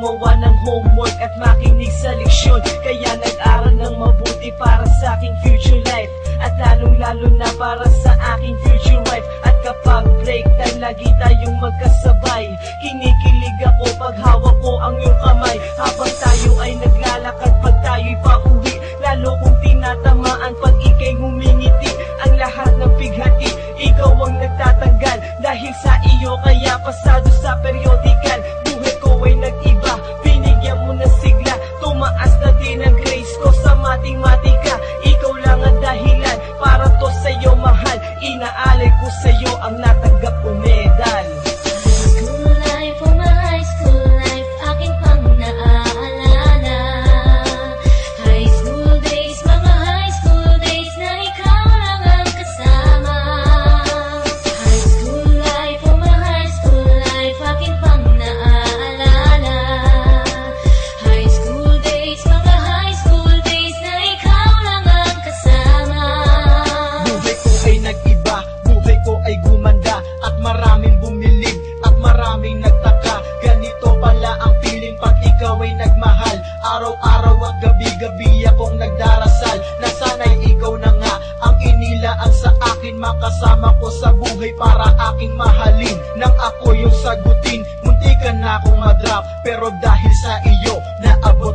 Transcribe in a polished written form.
gumawa ng homework at makinig sa leksyon. Kaya nag-aral ng mabuti para sa aking future life, at lalong-lalo na para sa aking future wife. At kapag break time, lagi tayong magkasabay. Kinikilig ako pag hawak ko ang iyong kamay, habang tayo ay naglalakad pag tayo'y pauwi. Lalo kong tinatamaan pag ika'y ngumingiti. Ang lahat ng bighati, ikaw ang nagtatanggal. Dahil sa iyo kaya pasado sa periodical. Buhay ko ay nag-iba, binigyan mo ng sigla. Tumaas na din ang grades ko sa matematika. Ikaw lang ang dahilan para to sa'yo mahal. Inaalay ko sa'yo ang natanggap ko medal. School life, oh my high school life, aking pang naaalala. High school days, mga high school days na ikaw lang ang kasama. High school life, oh my high school life, aking pang naaalala. High school days, mga high school days na ikaw lang ang kasama. Buhay ko ay nag-iba, buhay ko ay gumanda, at maraming bumilig, at maraming nagtaka. Ganito pala ang feeling pag ikaw ay nagmahal. Araw-araw at gabi-gabi akong nagdarasal na sana'y ikaw na nga ang inilaan sa akin. Makasama ko sa buhay para aking mahalin. Nang ako yung sagutin, muntikan na akong madrop, pero dahil sa iyo naabot